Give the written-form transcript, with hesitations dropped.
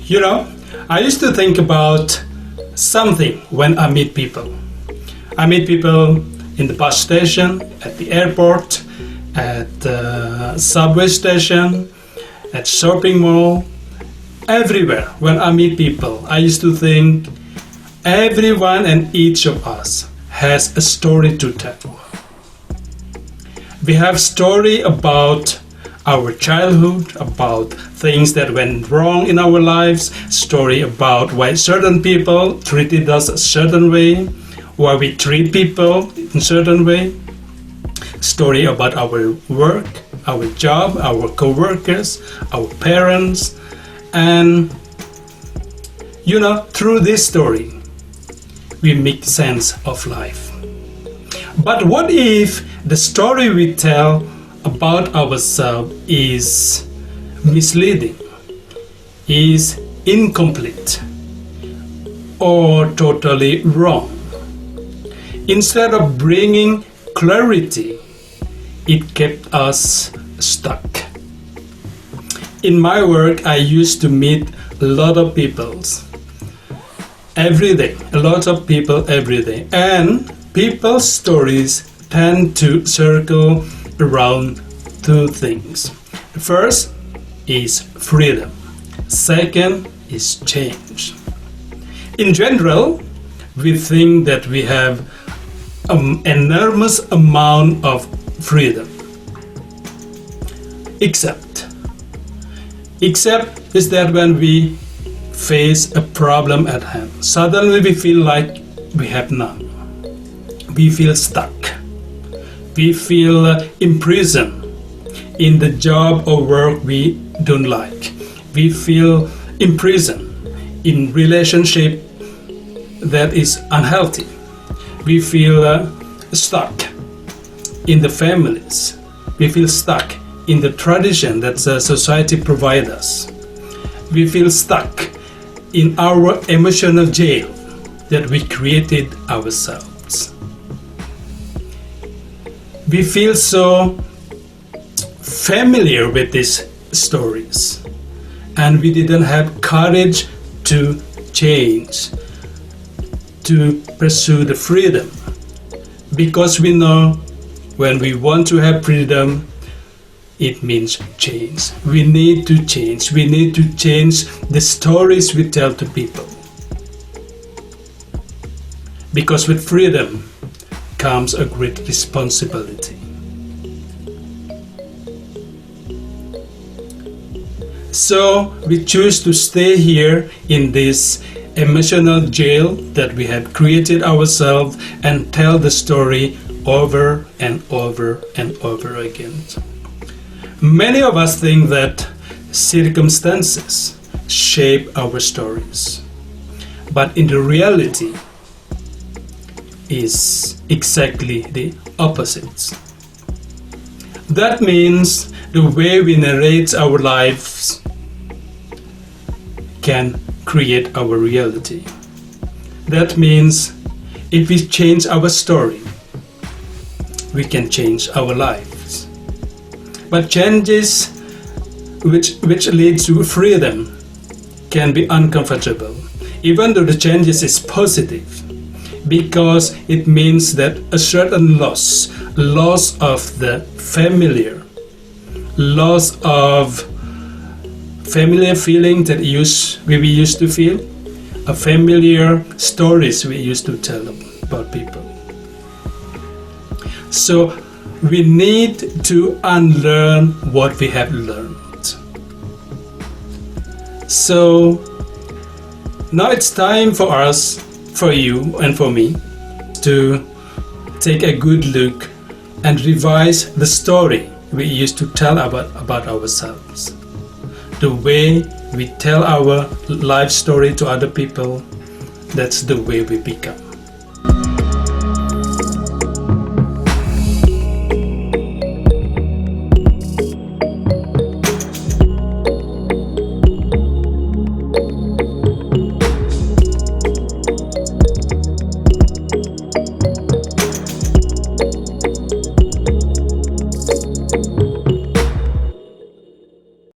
You know, I used to think about something when I meet people. I meet people in the bus station, at the airport, at the subway station, at shopping mall, everywhere. When I meet people, I used to think everyone and each of us has a story to tell. We have story about our childhood, about things that went wrong in our lives, story about why certain people treated us a certain way, why we treat people in a certain way, story about our work, our job, our co-workers, our parents, and through this story, we make sense of life. But what if the story we tell about ourselves is misleading, is incomplete, or totally wrong? Instead of bringing clarity, it kept us stuck. In my work, I used to meet a lot of people every day, and people's stories tend to circle around two things. The first is freedom. Second is change. In general, we think that we have an enormous amount of freedom. Except is that when we face a problem at hand, suddenly we feel like we have none. We feel stuck. We feel imprisoned in the job or work we don't like. We feel imprisoned in relationship that is unhealthy. We feel stuck in the families. We feel stuck in the tradition that society provides us. We feel stuck in our emotional jail that we created ourselves. We feel so familiar with these stories, and we didn't have courage to change, to pursue the freedom, because we know when we want to have freedom, it means change. We need to change. We need to change the stories we tell to people. Because with freedom comes a great responsibility. So we choose to stay here in this emotional jail that we have created ourselves and tell the story over and over and over again. Many of us think that circumstances shape our stories, but in the reality is exactly the opposite. That means the way we narrate our lives can create our reality. That means if we change our story, we can change our lives. But changes which lead to freedom can be uncomfortable, even though the changes is positive, because it means that a certain loss of the familiar, loss of familiar feeling that we used to feel, a familiar stories we used to tell about people. So we need to unlearn what we have learned. So now it's time for us, for you and for me, to take a good look and revise the story we used to tell about ourselves. The way we tell our life story to other people, that's the way we become.